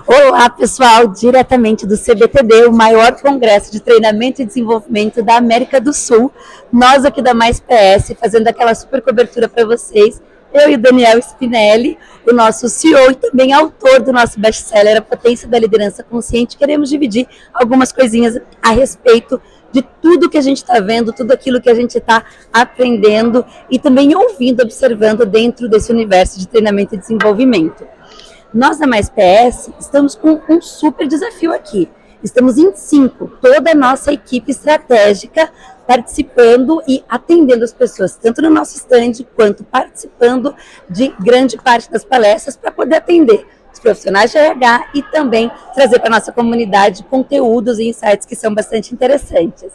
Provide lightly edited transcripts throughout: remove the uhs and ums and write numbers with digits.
Olá, pessoal, diretamente do CBTD, o maior congresso de treinamento e desenvolvimento da América do Sul. Nós aqui da Mais PS, fazendo aquela super cobertura para vocês. Eu e o Daniel Spinelli, o nosso CEO e também autor do nosso best-seller, A Potência da Liderança Consciente, queremos dividir algumas coisinhas a respeito de tudo que a gente está vendo, tudo aquilo que a gente está aprendendo e também ouvindo, observando dentro desse universo de treinamento e desenvolvimento. Nós da Mais PS estamos com um super desafio aqui. Estamos em 5, toda a nossa equipe estratégica participando e atendendo as pessoas, tanto no nosso stand quanto participando de grande parte das palestras para poder atender os profissionais de RH e também trazer para a nossa comunidade conteúdos e insights que são bastante interessantes.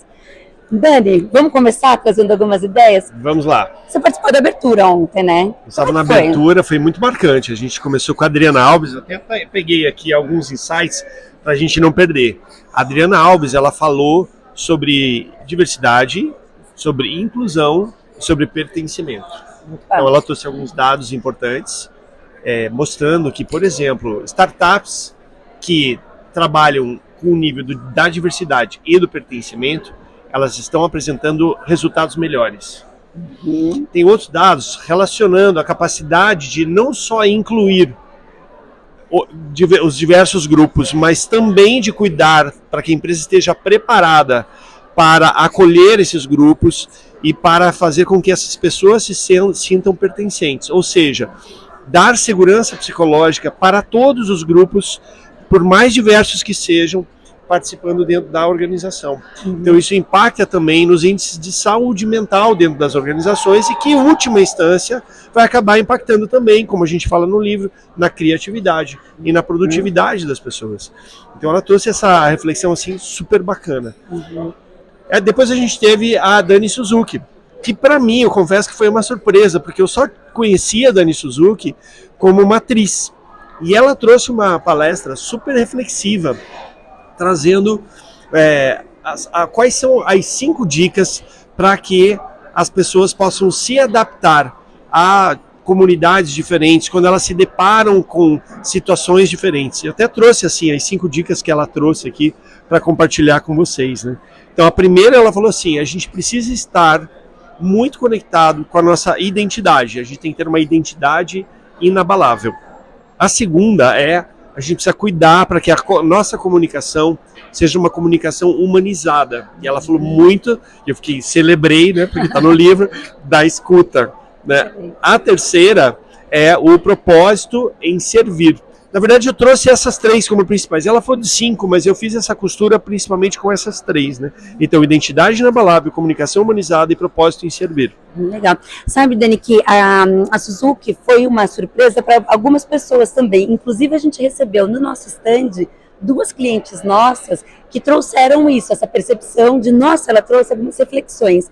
Dani, vamos começar trazendo algumas ideias? Vamos lá. Você participou da abertura ontem, né? Eu estava na abertura, foi muito marcante. A gente começou com a Adriana Alves, eu até peguei aqui alguns insights para a gente não perder. A Adriana Alves, ela falou sobre diversidade, sobre inclusão, sobre pertencimento. Então ela trouxe alguns dados importantes, mostrando que, por exemplo, startups que trabalham com o nível da diversidade e do pertencimento, elas estão apresentando resultados melhores. Tem outros dados relacionando a capacidade de não só incluir os diversos grupos, mas também de cuidar para que a empresa esteja preparada para acolher esses grupos e para fazer com que essas pessoas se sintam pertencentes. Ou seja, dar segurança psicológica para todos os grupos, por mais diversos que sejam, participando dentro da organização. Então isso impacta também nos índices de saúde mental dentro das organizações e que, em última instância, vai acabar impactando também, como a gente fala no livro, na criatividade e na produtividade das pessoas. Então ela trouxe essa reflexão assim super bacana. Depois a gente teve a Dani Suzuki, que para mim, eu confesso que foi uma surpresa, porque eu só conhecia a Dani Suzuki como uma atriz. E ela trouxe uma palestra super reflexiva, trazendo quais são as 5 dicas para que as pessoas possam se adaptar a comunidades diferentes, quando elas se deparam com situações diferentes. Eu até trouxe assim as 5 dicas que ela trouxe aqui para compartilhar com vocês, né? Então a primeira, ela falou assim: a gente precisa estar muito conectado com a nossa identidade, a gente tem que ter uma identidade inabalável. A segunda a gente precisa cuidar para que a nossa comunicação seja uma comunicação humanizada. E ela falou muito, eu celebrei, né, porque está no livro, da escuta. Né? A terceira é o propósito em servir. Na verdade, eu trouxe essas 3 como principais. Ela falou de 5, mas eu fiz essa costura principalmente com essas 3. Né? Então, identidade inabalável, comunicação humanizada e propósito em servir. Legal. Sabe, Dani, que a Suzuki foi uma surpresa para algumas pessoas também. Inclusive, a gente recebeu no nosso stand 2 clientes nossas que trouxeram isso, essa percepção de, nossa, ela trouxe algumas reflexões.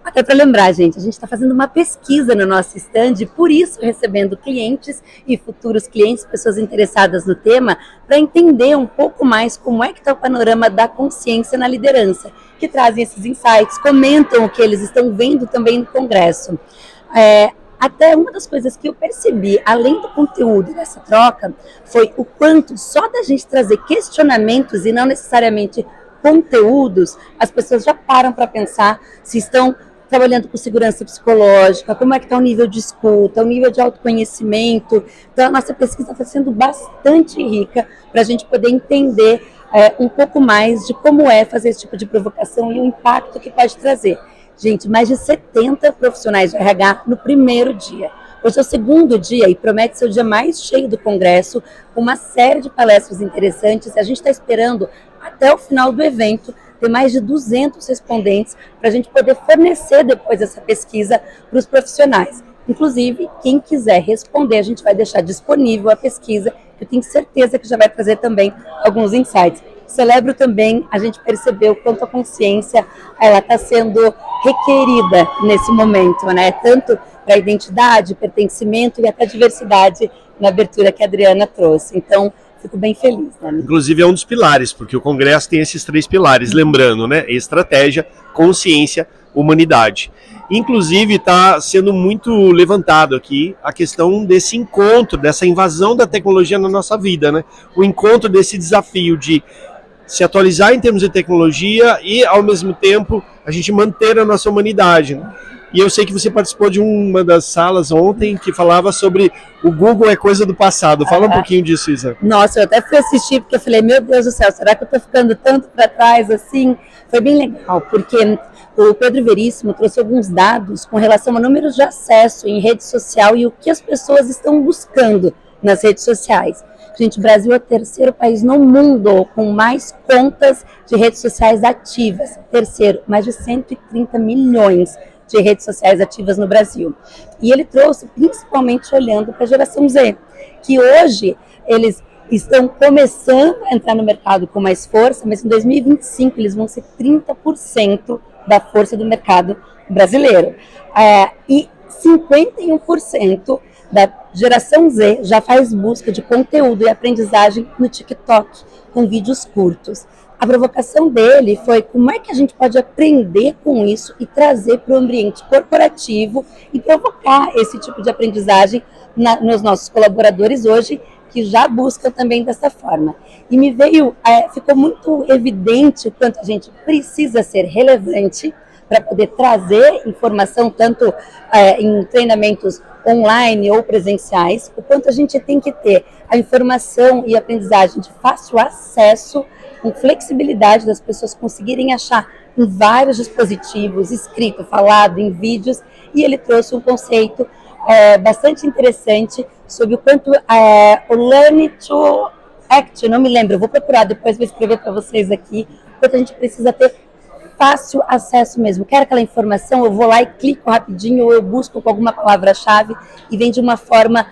Até para lembrar, gente, a gente está fazendo uma pesquisa no nosso stand, por isso recebendo clientes e futuros clientes, pessoas interessadas no tema, para entender um pouco mais como é que está o panorama da consciência na liderança, que trazem esses insights, comentam o que eles estão vendo também no congresso. Até uma das coisas que eu percebi, além do conteúdo dessa troca, foi o quanto só da gente trazer questionamentos e não necessariamente conteúdos, as pessoas já param para pensar se estão trabalhando com segurança psicológica, como é que está o nível de escuta, o nível de autoconhecimento. Então a nossa pesquisa está sendo bastante rica para a gente poder entender um pouco mais de como é fazer esse tipo de provocação e o impacto que pode trazer. Gente, mais de 70 profissionais de RH no primeiro dia. Hoje é o segundo dia e promete ser o dia mais cheio do congresso, com uma série de palestras interessantes. A gente está esperando até o final do evento ter mais de 200 respondentes para a gente poder fornecer depois essa pesquisa para os profissionais. Inclusive, quem quiser responder, a gente vai deixar disponível a pesquisa, que eu tenho certeza que já vai trazer também alguns insights. Celebro também, a gente percebeu quanto a consciência ela está sendo requerida nesse momento, né? Tanto para a identidade, pertencimento e até diversidade na abertura que a Adriana trouxe. Então, fico bem feliz. Né? Inclusive é um dos pilares, porque o Congresso tem esses 3 pilares, lembrando, né? Estratégia, consciência, humanidade. Inclusive, está sendo muito levantado aqui a questão desse encontro, dessa invasão da tecnologia na nossa vida, né? O encontro desse desafio de se atualizar em termos de tecnologia e, ao mesmo tempo, a gente manter a nossa humanidade, né? E eu sei que você participou de uma das salas ontem que falava sobre o Google é coisa do passado. Fala um pouquinho disso, Isa. Nossa, eu até fui assistir porque eu falei, meu Deus do céu, será que eu estou ficando tanto para trás assim? Foi bem legal, porque o Pedro Veríssimo trouxe alguns dados com relação a números de acesso em rede social e o que as pessoas estão buscando nas redes sociais. Gente, o Brasil é o terceiro país no mundo com mais contas de redes sociais ativas. Terceiro, mais de 130 milhões de redes sociais ativas no Brasil. E ele trouxe principalmente olhando para a geração Z, que hoje eles estão começando a entrar no mercado com mais força, mas em 2025 eles vão ser 30% da força do mercado brasileiro. E 51% da geração Z já faz busca de conteúdo e aprendizagem no TikTok, com vídeos curtos. A provocação dele foi como é que a gente pode aprender com isso e trazer para o ambiente corporativo e provocar esse tipo de aprendizagem nos nossos colaboradores hoje, que já buscam também dessa forma. E ficou muito evidente o quanto a gente precisa ser relevante para poder trazer informação tanto em treinamentos online ou presenciais, o quanto a gente tem que ter a informação e aprendizagem de fácil acesso, com flexibilidade das pessoas conseguirem achar em vários dispositivos, escrito, falado, em vídeos, e ele trouxe um conceito bastante interessante sobre o quanto o Learn to Act, não me lembro, eu vou procurar depois, vou escrever para vocês aqui, o quanto a gente precisa ter fácil acesso mesmo. Quero aquela informação, eu vou lá e clico rapidinho, ou eu busco com alguma palavra-chave e vem de uma forma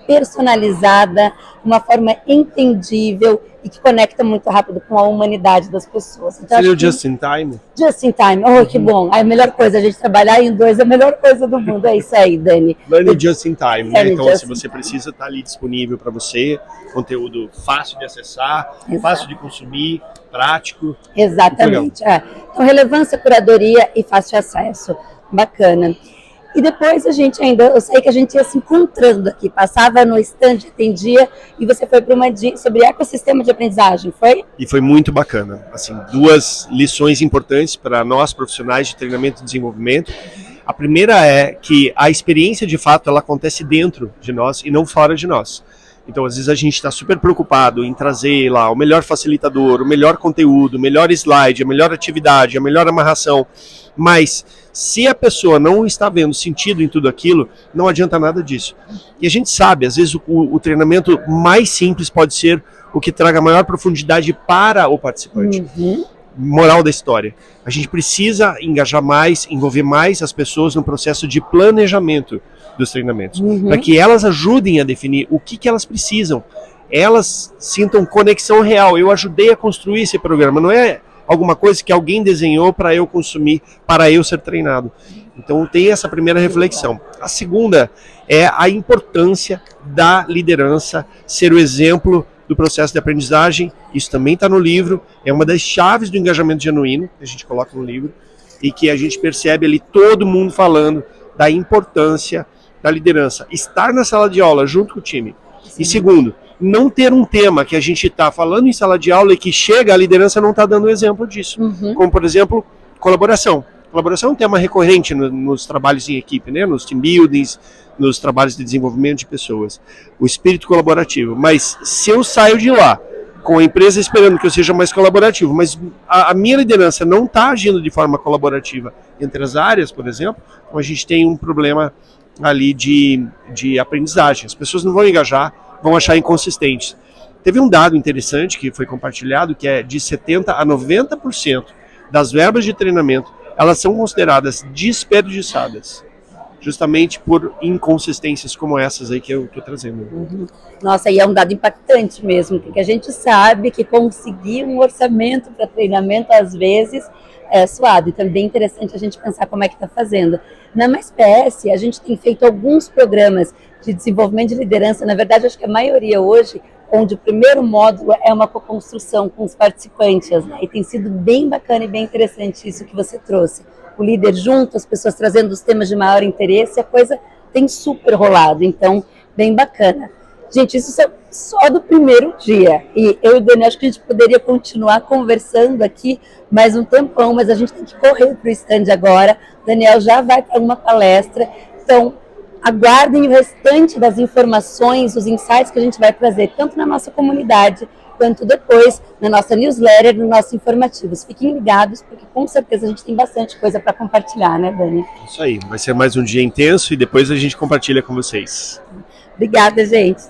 personalizada, uma forma entendível e que conecta muito rápido com a humanidade das pessoas. Então, seria o Just in Time? Just in Time, que bom. A melhor coisa, a gente trabalhar em dois, a melhor coisa do mundo. É isso aí, Dani. Learning Just in Time, né? Então, se você precisa, estar ali disponível para você, conteúdo fácil de acessar, fácil de consumir, prático. Exatamente. Então, relevância, curadoria e fácil acesso. Bacana. E depois eu sei que a gente ia se encontrando aqui, passava no stand, atendia, e você foi para uma sobre ecossistema de aprendizagem, foi? E foi muito bacana. Assim, duas lições importantes para nós, profissionais de treinamento e desenvolvimento. A primeira é que a experiência, de fato, ela acontece dentro de nós e não fora de nós. Então, às vezes a gente está super preocupado em trazer lá o melhor facilitador, o melhor conteúdo, o melhor slide, a melhor atividade, a melhor amarração. Mas se a pessoa não está vendo sentido em tudo aquilo, não adianta nada disso. E a gente sabe, às vezes o treinamento mais simples pode ser o que traga maior profundidade para o participante. Moral da história. A gente precisa engajar mais, envolver mais as pessoas no processo de planejamento dos treinamentos, para que elas ajudem a definir o que elas precisam. Elas sintam conexão real. Eu ajudei a construir esse programa, não é alguma coisa que alguém desenhou para eu consumir, para eu ser treinado. Então tem essa primeira reflexão. A segunda é a importância da liderança ser o exemplo do processo de aprendizagem. Isso também está no livro, é uma das chaves do engajamento genuíno que a gente coloca no livro e que a gente percebe ali todo mundo falando da importância da liderança, estar na sala de aula junto com o time. Sim. E segundo, não ter um tema que a gente está falando em sala de aula e que chega, a liderança não está dando exemplo disso. Como, por exemplo, colaboração. Colaboração é um tema recorrente nos trabalhos em equipe, né? Nos team buildings, nos trabalhos de desenvolvimento de pessoas. O espírito colaborativo. Mas se eu saio de lá com a empresa esperando que eu seja mais colaborativo, mas a minha liderança não está agindo de forma colaborativa entre as áreas, por exemplo, então a gente tem um problema ali de aprendizagem. As pessoas não vão engajar, vão achar inconsistentes. Teve um dado interessante que foi compartilhado, que é de 70% a 90% das verbas de treinamento, elas são consideradas desperdiçadas, justamente por inconsistências como essas aí que eu estou trazendo. Nossa, e é um dado impactante mesmo, porque a gente sabe que conseguir um orçamento para treinamento, às vezes, é suado. Então é bem interessante a gente pensar como é que está fazendo. Na Mais PS, a gente tem feito alguns programas de desenvolvimento de liderança, na verdade, acho que a maioria hoje, onde o primeiro módulo é uma co-construção com os participantes, né? E tem sido bem bacana e bem interessante isso que você trouxe. o líder junto, as pessoas trazendo os temas de maior interesse, a coisa tem super rolado, então bem bacana. Gente, isso só do primeiro dia, e eu e o Daniel acho que a gente poderia continuar conversando aqui mais um tempão, mas a gente tem que correr para o stand agora. O Daniel já vai para uma palestra, então aguardem o restante das informações, os insights que a gente vai trazer, tanto na nossa comunidade, quanto depois na nossa newsletter, no nosso informativos. Fiquem ligados, porque com certeza a gente tem bastante coisa para compartilhar, né, Dani? Isso aí, vai ser mais um dia intenso e depois a gente compartilha com vocês. Obrigada, gente.